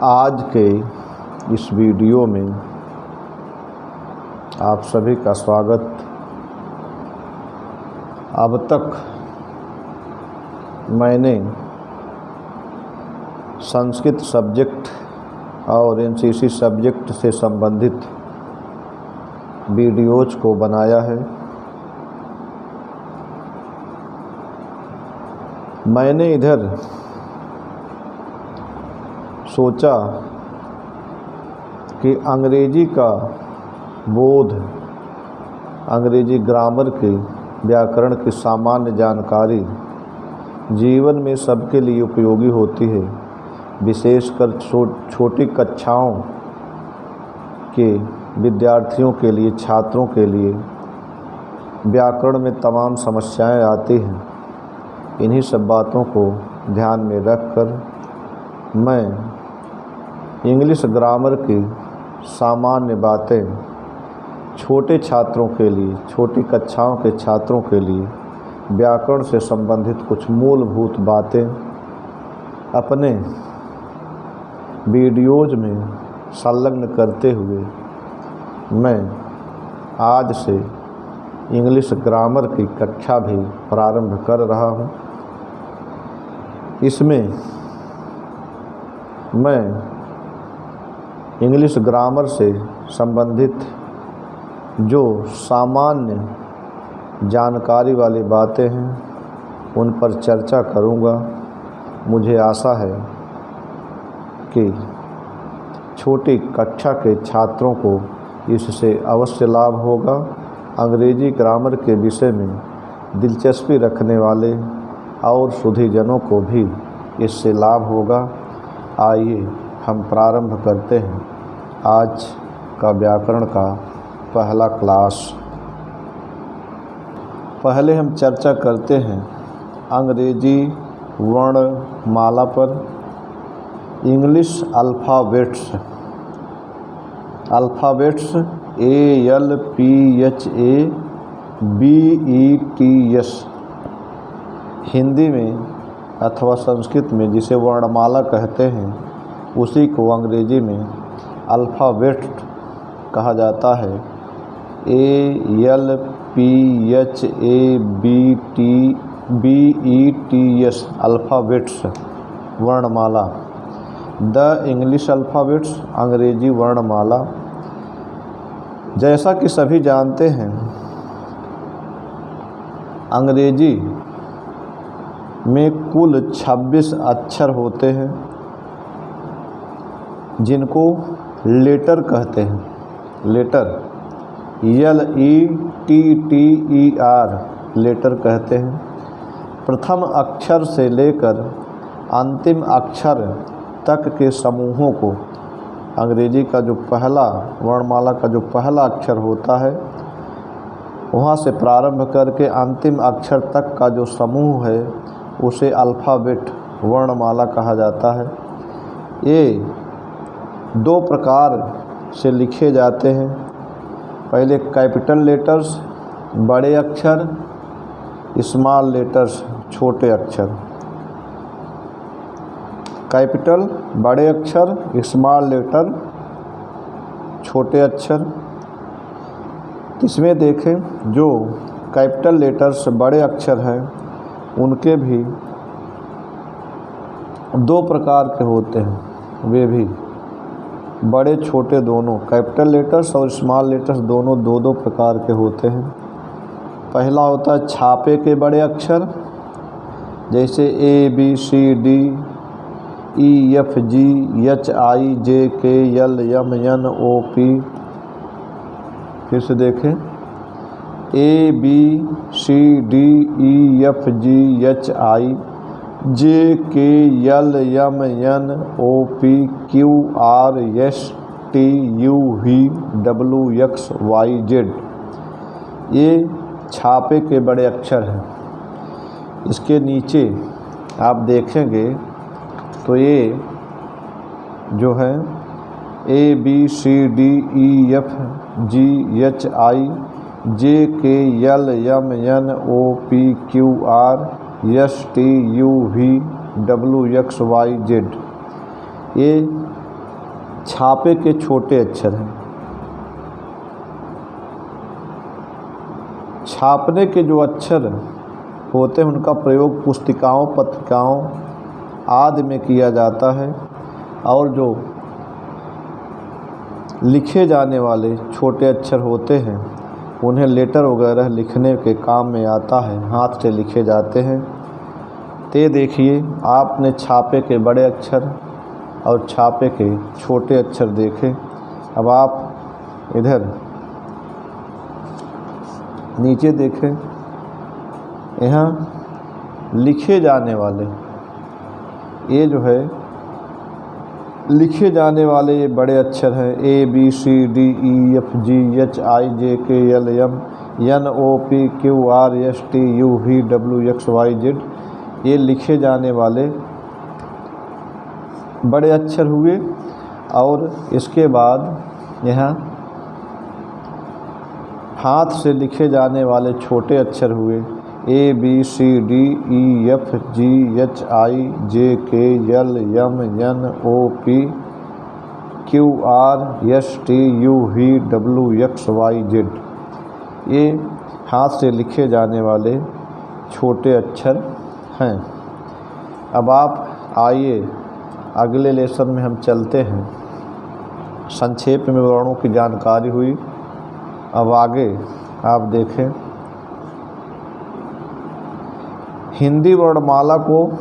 आज के इस वीडियो में आप सभी का स्वागत। अब तक मैंने संस्कृत सब्जेक्ट और एनसीसी सब्जेक्ट से संबंधित वीडियोज़ को बनाया है। मैंने इधर सोचा कि अंग्रेजी का बोध, अंग्रेजी ग्रामर की, व्याकरण की सामान्य जानकारी जीवन में सबके लिए उपयोगी होती है। विशेषकर छोटी कक्षाओं के विद्यार्थियों के लिए, छात्रों के लिए व्याकरण में तमाम समस्याएं आती हैं। इन्हीं सब बातों को ध्यान में रखकर मैं इंग्लिश ग्रामर की सामान्य बातें छोटे छात्रों के लिए, छोटी कक्षाओं के छात्रों के लिए व्याकरण से संबंधित कुछ मूलभूत बातें अपने वीडियोज़ में संलग्न करते हुए मैं आज से इंग्लिश ग्रामर की कक्षा भी प्रारंभ कर रहा हूँ। इसमें मैं इंग्लिश ग्रामर से संबंधित जो सामान्य जानकारी वाली बातें हैं उन पर चर्चा करूंगा। मुझे आशा है कि छोटी कक्षा के छात्रों को इससे अवश्य लाभ होगा। अंग्रेजी ग्रामर के विषय में दिलचस्पी रखने वाले और सुधीजनों को भी इससे लाभ होगा। आइए हम प्रारंभ करते हैं आज का व्याकरण का पहला क्लास। पहले हम चर्चा करते हैं अंग्रेजी वर्णमाला पर। इंग्लिश अल्फ़ाबेट्स, ALPHABETS हिंदी में अथवा संस्कृत में जिसे वर्णमाला कहते हैं, उसी को अंग्रेजी में अल्फ़ाबेट कहा जाता है। ALPHABETS अल्फ़ाबेट्स वर्णमाला। द इंग्लिश अल्फ़ाबेट्स अंग्रेजी वर्णमाला। जैसा कि सभी जानते हैं, अंग्रेजी में कुल 26 अक्षर होते हैं जिनको लेटर कहते हैं। लेटर LETTER लेटर कहते हैं। प्रथम अक्षर से लेकर अंतिम अक्षर तक के समूहों को अंग्रेजी का जो पहला वर्णमाला का जो पहला अक्षर होता है वहाँ से प्रारंभ करके अंतिम अक्षर तक का जो समूह है उसे अल्फ़ाबेट वर्णमाला कहा जाता है। ये दो प्रकार से लिखे जाते हैं। पहले कैपिटल लेटर्स बड़े अक्षर, स्मॉल लेटर्स छोटे अक्षर। कैपिटल बड़े अक्षर, स्मॉल लेटर छोटे अक्षर। इसमें देखें जो कैपिटल लेटर्स बड़े अक्षर हैं उनके भी दो प्रकार के होते हैं। वे भी बड़े छोटे दोनों, कैपिटल लेटर्स और स्मॉल लेटर्स दोनों दो दो प्रकार के होते हैं। पहला होता है छापे के बड़े अक्षर, जैसे ABCD EFG HIJK LMNOP। फिर से देखें ABCD EFG HIJK LMNOP QRSTUVWXYZ। ये छापे के बड़े अक्षर हैं। इसके नीचे आप देखेंगे तो ये जो है ABCDEFG HIJK LMNOP QRSTUVWXYZ। ये छापे के छोटे अक्षर हैं। छापने के जो अक्षर होते हैं उनका प्रयोग पुस्तिकाओं, पत्रिकाओं आदि में किया जाता है, और जो लिखे जाने वाले छोटे अक्षर होते हैं उन्हें लेटर वगैरह लिखने के काम में आता है, हाथ से लिखे जाते हैं। ते देखिए, आपने छापे के बड़े अक्षर और छापे के छोटे अक्षर देखे। अब आप इधर नीचे देखें, यहाँ लिखे जाने वाले, ये जो है लिखे जाने वाले ये बड़े अक्षर हैं ABCDEFGHIJKLM NOPQRSTUVWXYZ। ये लिखे जाने वाले बड़े अक्षर हुए। और इसके बाद यहाँ हाथ से लिखे जाने वाले छोटे अक्षर हुए ABCDEFGHIJKLM NOPQRSTUVWXYZ। ये हाथ से लिखे जाने वाले छोटे अक्षर हैं। अब आप आइए अगले लेसन में हम चलते हैं। संक्षेप में वर्णों की जानकारी हुई। अब आगे आप देखें, हिंदी वर्णमाला को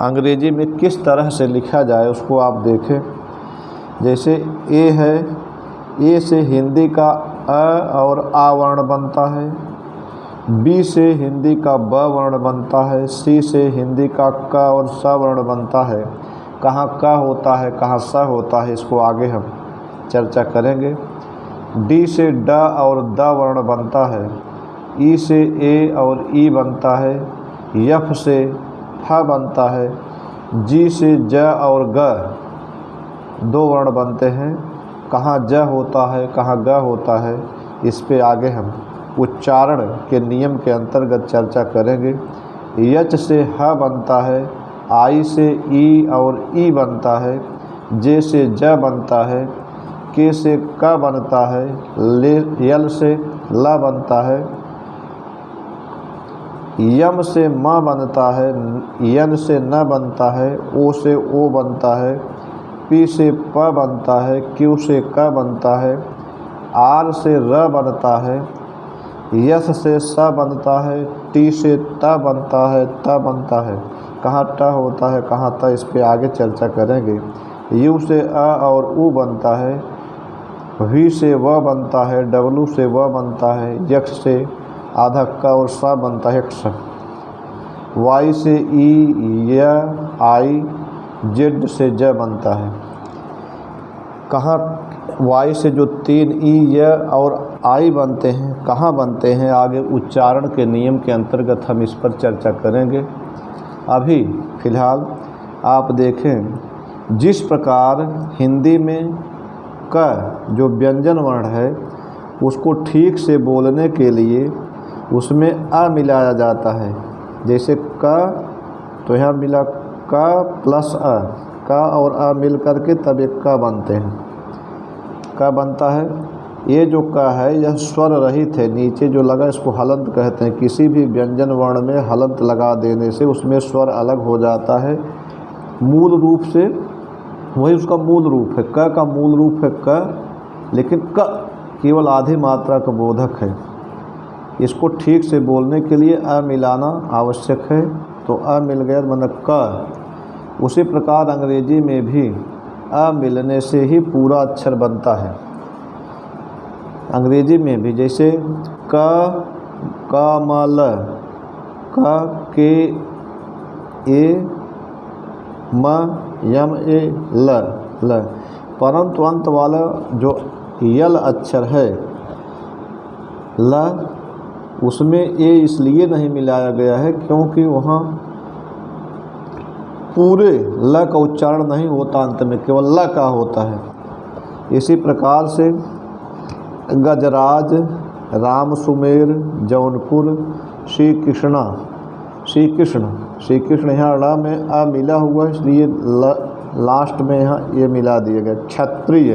अंग्रेजी में किस तरह से लिखा जाए उसको आप देखें। जैसे ए है, ए से हिंदी का अ और आ वर्ण बनता है। बी से हिंदी का ब वर्ण बनता है। सी से हिंदी का क और स वर्ण बनता है। कहाँ क होता है, कहाँ स होता है, इसको आगे हम चर्चा करेंगे। डी से ड और द वर्ण बनता है। ई से ए और ई बनता है। यफ से ह बनता है। जी से ज और ग दो वर्ण बनते हैं। कहाँ ज होता है, कहाँ ग होता है, इस पे आगे हम उच्चारण के नियम के अंतर्गत चर्चा करेंगे। यच से ह बनता है। आई से ई और ई बनता है। जे से ज बनता है। के से क बनता है। यल से ल बनता है। यम से म बनता है। यन से न बनता है। ओ से ओ बनता है। पी से प बनता है। क्यू से क बनता है। आर से र बनता है। यस से स बनता है। टी से त बनता है, त बनता है। कहाँ ट होता है, कहाँ त, इस पे आगे चर्चा करेंगे। यू से अ और उ बनता है। वी से व बनता है। डब्लू से व बनता है। यक्ष से आधा क और स बनता है, यक्ष। वाई से ई, य, आई, जेड से ज बनता है। कहाँ वाई से जो तीन ई, य और आई बनते हैं, कहाँ बनते हैं, आगे उच्चारण के नियम के अंतर्गत हम इस पर चर्चा करेंगे। अभी फ़िलहाल आप देखें, जिस प्रकार हिंदी में क जो व्यंजन वर्ण है उसको ठीक से बोलने के लिए उसमें अ मिलाया जाता है। जैसे क, तो यहाँ मिला क प्लस अ, क और अ मिल करके तब एक क बनते हैं, क बनता है। ये जो क है यह स्वर रहित है, नीचे जो लगा इसको हलंत कहते हैं। किसी भी व्यंजन वर्ण में हलंत लगा देने से उसमें स्वर अलग हो जाता है। मूल रूप से वही उसका मूल रूप है, क का मूल रूप है क, लेकिन क केवल आधी मात्रा का बोधक है। इसको ठीक से बोलने के लिए अ मिलाना आवश्यक है, तो अ मिल गया मतलब क। उसी प्रकार अंग्रेजी में भी अ मिलने से ही पूरा अक्षर बनता है। अंग्रेजी में भी जैसे क, कमल, क, के, ए, म, यम, ए, ल, परंतु अंत वाला जो यल अक्षर है ल, उसमें ए इसलिए नहीं मिलाया गया है क्योंकि वहाँ पूरे ल का उच्चारण नहीं होता, अंत में केवल ल का होता है। इसी प्रकार से गजराज, राम सुमेर, जौनपुर, श्री कृष्णा, श्री कृष्ण, श्री कृष्ण यहाँ ड़ में अ मिला हुआ इसलिए ल लास्ट में यहाँ ये मिला दिया गया। क्षत्रिय,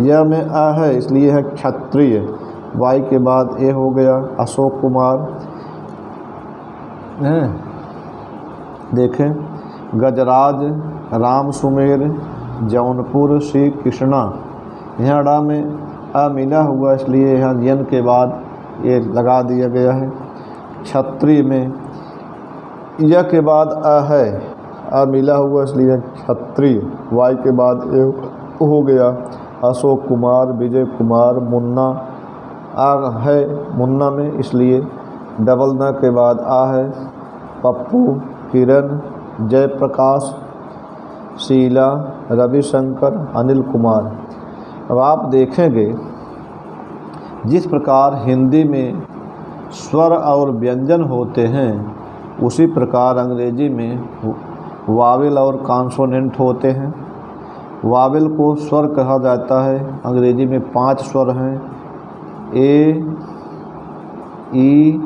यह में अ है इसलिए है क्षत्रिय। वाई के बाद ए हो गया। अशोक कुमार हैं, देखें गजराज, राम सुमेर, जौनपुर, श्री कृष्णा। यहाँ डा में अ मिला हुआ इसलिए यहाँ यन के बाद ये लगा दिया गया है। क्षत्रिय में य के बाद अ है, अ मिला हुआ इसलिए क्षत्रिय। वाई के बाद ए हो गया। अशोक कुमार, विजय कुमार, मुन्ना, आ है मुन्ना में इसलिए डबल न के बाद आ है। पप्पू, किरण, जयप्रकाश, शीला, रविशंकर, अनिल कुमार। अब आप देखेंगे जिस प्रकार हिंदी में स्वर और व्यंजन होते हैं उसी प्रकार अंग्रेजी में वावेल और कॉन्सोनेंट होते हैं। वावेल को स्वर कहा जाता है। अंग्रेजी में 5 स्वर हैं, ए, ई,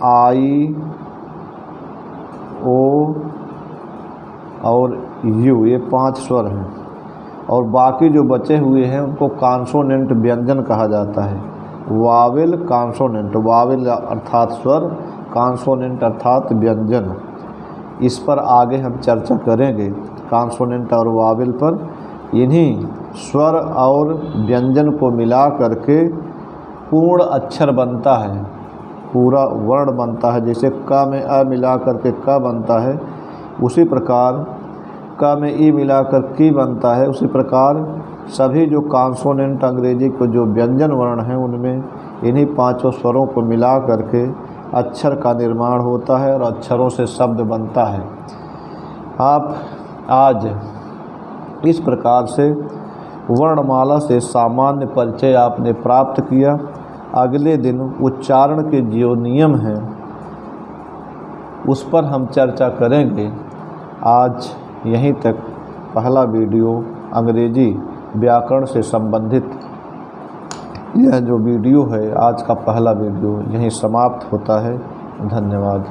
आई, ओ और यू, ये 5 स्वर हैं। और बाकी जो बचे हुए हैं उनको कॉन्सोनेंट व्यंजन कहा जाता है। वावेल कॉन्सोनेंट, वावेल अर्थात स्वर, कॉन्सोनेंट अर्थात व्यंजन। इस पर आगे हम चर्चा करेंगे, कॉन्सोनेंट और वावेल पर। इन्हीं स्वर और व्यंजन को मिला करके पूर्ण अक्षर बनता है, पूरा वर्ण बनता है। जैसे क में अ मिला करके क बनता है, उसी प्रकार क में ई मिलाकर की बनता है। उसी प्रकार सभी जो कॉन्सोनेंट अंग्रेजी को जो व्यंजन वर्ण हैं उनमें इन्हीं 5 स्वरों को मिला करके अक्षर का निर्माण होता है और अक्षरों से शब्द बनता है। आप आज इस प्रकार से वर्णमाला से सामान्य परिचय आपने प्राप्त किया। अगले दिन उच्चारण के जो नियम हैं उस पर हम चर्चा करेंगे। आज यहीं तक पहला वीडियो अंग्रेजी व्याकरण से संबंधित यह जो वीडियो है, आज का पहला वीडियो यहीं समाप्त होता है। धन्यवाद।